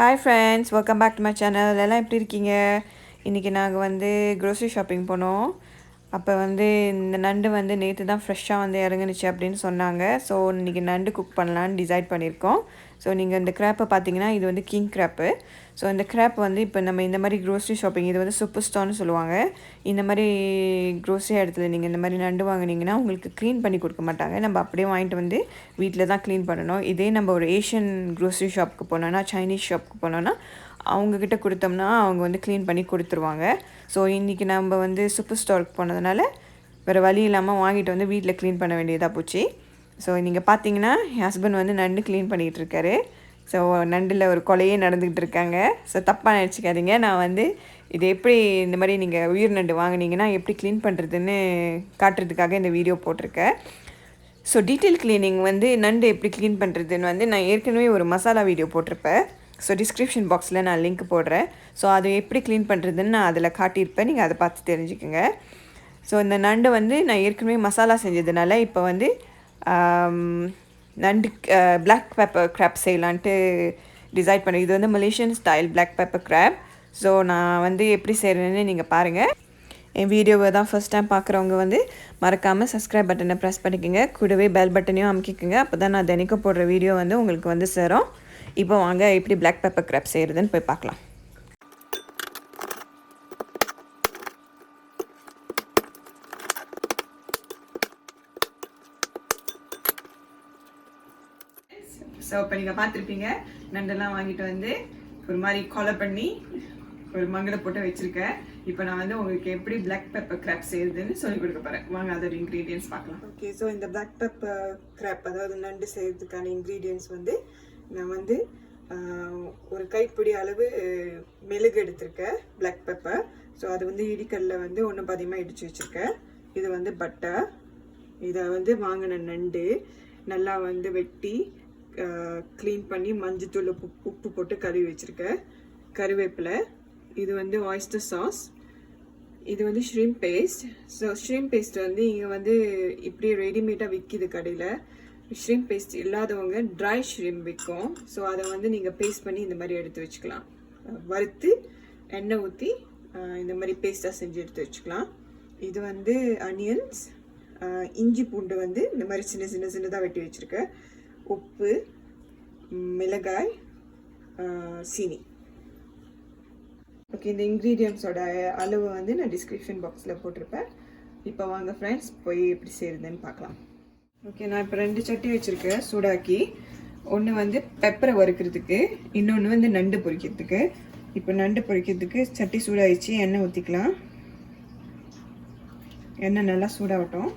Hi friends, welcome back to my channel. எல்லாம் எப்படி இருக்கீங்க? இன்னைக்கு நாங்க grocery shopping போனோம். அப்போ இந்த நண்டு நேத்து தான் ஃப்ரெஷ்ஷாக இறங்குனுச்சு அப்படின்னு சொன்னாங்க. ஸோ இன்னைக்கு நண்டு குக் பண்ணலான்னு டிசைட் பண்ணியிருக்கோம். ஸோ நீங்கள் இந்த கிராப்பை பார்த்தீங்கன்னா இது கிங் கிராப்பு. ஸோ இந்த கிராப் இப்போ நம்ம இந்த மாதிரி க்ரோசரி ஷாப்பிங் இது சூப்பர் ஸ்டோர்னு சொல்லுவாங்க. இந்த மாதிரி க்ரோசரி இடத்துல நீங்கள் இந்த மாதிரி நண்டு வாங்கினீங்கன்னா உங்களுக்கு க்ளீன் பண்ணி கொடுக்க மாட்டாங்க. நம்ம அப்படியே வாங்கிட்டு வீட்டில் தான் க்ளீன் பண்ணணும். இதே நம்ம ஒரு ஏஷியன் க்ரோசரி ஷாப்புக்கு போனோன்னா, சைனீஸ் ஷாப்புக்கு போனோன்னா அவங்கக்கிட்ட கொடுத்தோம்னா அவங்க க்ளீன் பண்ணி கொடுத்துருவாங்க. ஸோ இன்றைக்கி நம்ம சூப்பர் ஸ்டோருக்கு போனதுனால வேறு வழி இல்லாமல் வாங்கிட்டு வீட்டில் க்ளீன் பண்ண வேண்டியதாக போச்சு. ஸோ நீங்கள் பார்த்தீங்கன்னா என் ஹஸ்பண்ட் நண்டு க்ளீன் பண்ணிகிட்டு இருக்காரு. ஸோ நண்டில் ஒரு கொலையே நடந்துக்கிட்டு இருக்காங்க. ஸோ தப்பாக நினச்சிக்காதீங்க. நான் இது எப்படி இந்த மாதிரி நீங்கள் உயிர் நண்டு வாங்கினீங்கன்னா எப்படி க்ளீன் பண்ணுறதுன்னு காட்டுறதுக்காக இந்த வீடியோ போட்டிருக்கேன். ஸோ டீட்டெயில் க்ளீனிங் நண்டு எப்படி க்ளீன் பண்ணுறதுன்னு நான் ஏற்கனவே ஒரு மசாலா வீடியோ போட்டிருப்பேன். ஸோ டிஸ்கிரிப்ஷன் பாக்ஸில் நான் லிங்க் போடுறேன். ஸோ அது எப்படி க்ளீன் பண்ணுறதுன்னு நான் அதில் காட்டியிருப்பேன். நீங்கள் அதை பார்த்து தெரிஞ்சுக்கோங்க. ஸோ இந்த நண்டு நான் ஏற்கனவே மசாலா செஞ்சதுனால இப்போ நண்டு பிளாக் பெப்பர் கிராப் செய்யலான்ட்டு டிசைட் பண்ணி இது Malaysian style black pepper crab. So நான் எப்படி செய்கிறேன்னு நீங்கள் பாருங்கள். என் வீடியோவை தான் ஃபஸ்ட் டைம் பார்க்குறவங்க மறக்காமல் சப்ஸ்கிரைப் பட்டனை ப்ரெஸ் பண்ணிக்கோங்க. கூடவே பெல் பட்டனையும் அமுக்கிக்கோங்க. அப்போ தான் நான் தினைக்கும் போடுற வீடியோ உங்களுக்கு சேரும். இப்போ வாங்க எப்படி பிளாக் பெப்பர் கிராப் செய்கிறதுன்னு போய் பார்க்கலாம். ஸோ இப்போ நீங்கள் பார்த்துருப்பீங்க நண்டெல்லாம் வாங்கிட்டு ஒரு மாதிரி கொலை பண்ணி ஒரு மங்கில் போட்டு வச்சுருக்கேன். இப்போ நான் உங்களுக்கு எப்படி பிளாக் பெப்பர் கிராப் செய்யுதுன்னு சொல்லிக் கொடுக்க போகிறேன். வாங்க அதோட இன்க்ரீடியன்ஸ் பார்க்கலாம். ஓகே, ஸோ இந்த பிளாக் பெப்பர் கிராப் அதாவது நண்டு செய்கிறதுக்கான இன்க்ரீடியன்ஸ் நான் ஒரு கைப்பிடி அளவு மெழுகு எடுத்திருக்கேன் பிளாக் பெப்பர். ஸோ அது இடிக்கல்ல ஒன்று பாதியமாக இடித்து வச்சுருக்கேன். இது பட்டர், இதை வாங்கின நண்டு நல்லா வெட்டி க்ளீன் பண்ணி மஞ்சத்தூள் உப்பு போட்டு கழுவி வச்சுருக்கேன். கருவேப்பிலை, இது oyster சாஸ், இது shrimp paste. So shrimp paste இங்கே இப்படியே ரெடிமேடாக விற்கிது கடையில். ஷ்ரிம்ப் பேஸ்ட் இல்லாதவங்க ட்ரை ஷ்ரிம்ப் விற்கும். ஸோ அதை நீங்கள் பேஸ்ட் பண்ணி இந்த மாதிரி எடுத்து வச்சுக்கலாம். வறுத்து எண்ணெய் ஊற்றி இந்த மாதிரி பேஸ்ட்டாக செஞ்சு எடுத்து வச்சுக்கலாம். இது அனியன்ஸ், இஞ்சி பூண்டு இந்த மாதிரி சின்னதாக வெட்டி வச்சுருக்கேன். உப்பு, மிளகாய், சீனி. ஓகே, இந்த இன்க்ரீடியன்ஸோட அளவு நான் டிஸ்கிரிப்ஷன் பாக்ஸில் போட்டிருப்பேன். இப்போ வாங்க ஃப்ரெண்ட்ஸ் போய் எப்படி செய்கிறதுன்னு பார்க்கலாம். ஓகே, நான் இப்போ 2 சட்டி வச்சுருக்கேன் சூடாக்கி. ஒன்று பெப்பரை வறுக்கிறதுக்கு, இன்னொன்று நண்டு பொரிக்கிறதுக்கு. இப்போ நண்டு பொரிக்கிறதுக்கு சட்டி சூடாகிடுச்சு. எண்ணெய் ஊற்றிக்கலாம். எண்ணெய் நல்லா சூடாகட்டும்.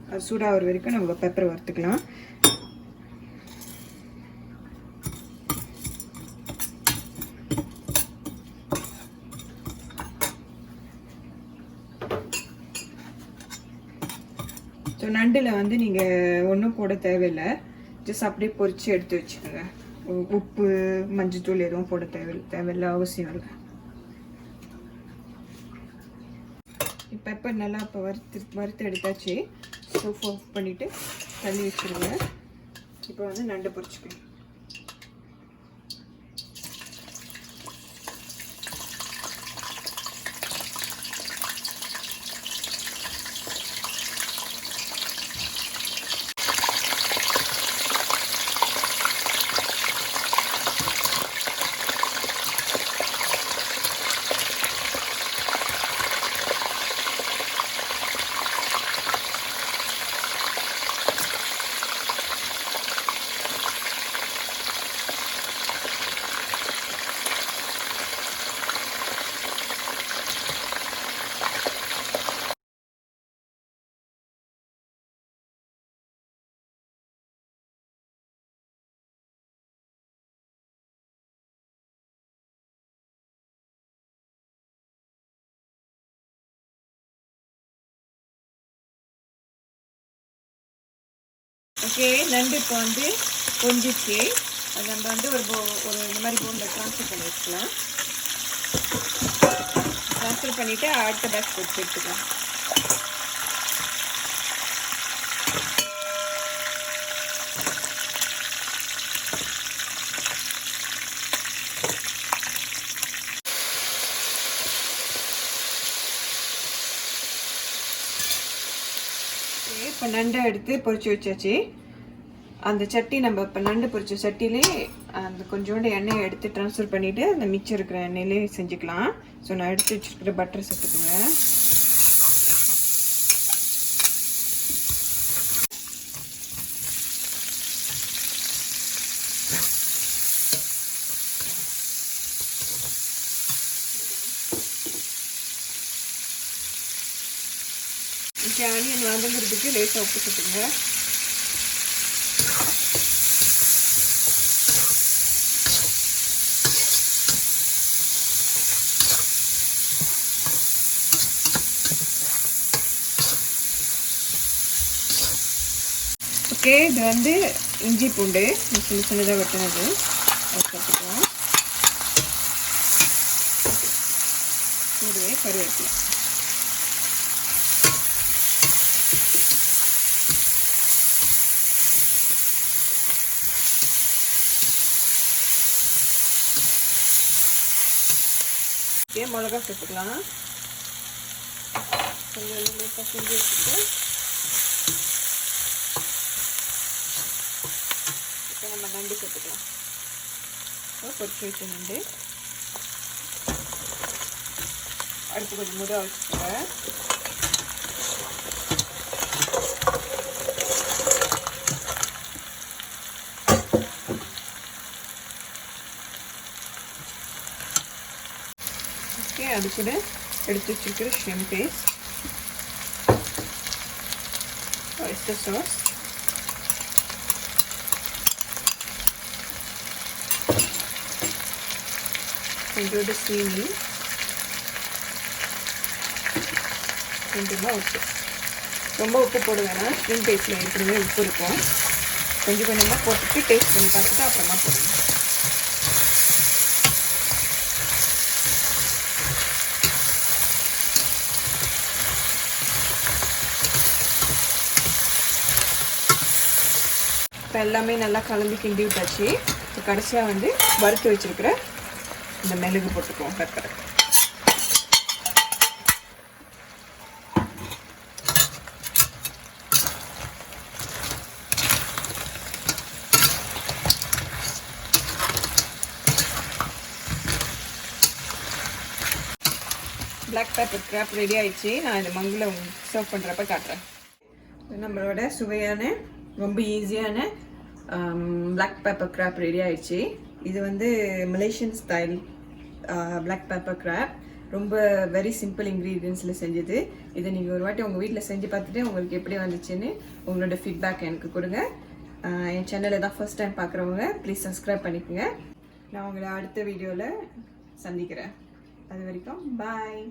அது சூடாகிற வரைக்கும் நம்ம பெப்பரை வறுத்துக்கலாம். ஸோ நண்டில் நீங்கள் ஒன்றும் போட தேவையில்லை. ஜஸ்ட் அப்படியே பொரித்து எடுத்து வச்சுக்கோங்க. உப்பு மஞ்சத்தூள் எதுவும் போட தேவையில்லை அவசியம் இல்லை. பெப்பர் நல்லா இப்போ வறுத்து எடுத்தாச்சு. ஸ்டவ் ஆஃப் பண்ணிவிட்டு தள்ளி வச்சுருங்க. இப்போ நண்டு பொரிச்சுக்கணும். ஓகே, நண்டு இப்போ கொஞ்சிச்சு. அது நம்ம ஒரு இந்த மாதிரி போனில் ட்ரான்ஸ்ஃபர் பண்ணி வச்சுக்கலாம். ட்ரான்ஸ்ஃபர் பண்ணிவிட்டு அடுத்த பேட்ச் போட்டு எடுத்துக்கலாம். நண்டை எடுத்து பொரிச்சு வச்சாச்சு. அந்த சட்டி நம்ம இப்போ நண்டு பொரிச்ச சட்டிலே அந்த கொஞ்சோண்டு எண்ணெயை எடுத்து ட்ரான்ஸ்ஃபர் பண்ணிவிட்டு அந்த மிச்சம் இருக்கிற எண்ணெயிலே செஞ்சுக்கலாம். ஸோ நான் எடுத்து வச்சுருக்கிற பட்டர் சேர்த்துக்குங்க. ஆனியன் வதங்குறதுக்கு லேசாக உப்பு சேர்த்துங்க. ஓகே, இது வந்து இஞ்சி பூண்டு சின்ன சின்னதாக வெட்டினது அது சேர்த்துக்கலாம். கூடவே கருவேப்பிலை. மிளகா சேர்த்துக்கலாம். கொஞ்சம் லேசாக செஞ்சு வச்சுட்டு இப்போ நம்ம நண்டு சேர்த்துக்கலாம். பொரிச்சு வச்ச நண்டு அடுத்து கொஞ்சம் முறை வச்சுக்கோங்க. ஓகே, அது கூட எடுத்து வச்சுருக்கிற ஷ்ரிம்ப் பேஸ்ட், oyster sauce, கொஞ்சோண்டு சீனி, கொஞ்சமாக உப்பு. ரொம்ப உப்பு போட வேணாம், ஷ்ரிம்ப் பேஸ்ட்டில் ஏற்கனவே உப்பு இருக்கும். கொஞ்சம் கொஞ்சமாக போட்டுட்டு டேஸ்ட் பண்ணி பார்த்துட்டு அப்புறமா போடுங்க. இப்போ எல்லாமே நல்லா கலந்து கிண்டி விட்டாச்சு. இப்போ கடைசியாக வந்து வறுத்து வச்சுருக்கிற இந்த மெழுகு போட்டுக்குவோம், பெப்பரை. பிளாக் பெப்பர் கிராப் ரெடி ஆயிடுச்சு. நான் இந்த மங்கில் சர்வ் பண்ணுறப்ப காட்டுறேன். நம்மளோட சுவையான ரொம்ப ஈஸியான பிளாக் பெப்பர் கிராப் ரெடி ஆயிடுச்சு. இது வந்து Malaysian style black pepper crab. ரொம்ப வெரி சிம்பிள் இன்க்ரீடியன்ஸில் செஞ்சது. இதை நீங்கள் ஒரு வாட்டி உங்கள் வீட்டில் செஞ்சு பார்த்துட்டு உங்களுக்கு எப்படி வந்துச்சுன்னு உங்களோட ஃபீட்பேக் எனக்கு கொடுங்க. என் சேனலை தான் ஃபர்ஸ்ட் டைம் பார்க்குறவங்க ப்ளீஸ் சப்ஸ்கிரைப் பண்ணிக்கோங்க. நான் உங்களை அடுத்த வீடியோவில் சந்திக்கிறேன். அது வரைக்கும் பாய்.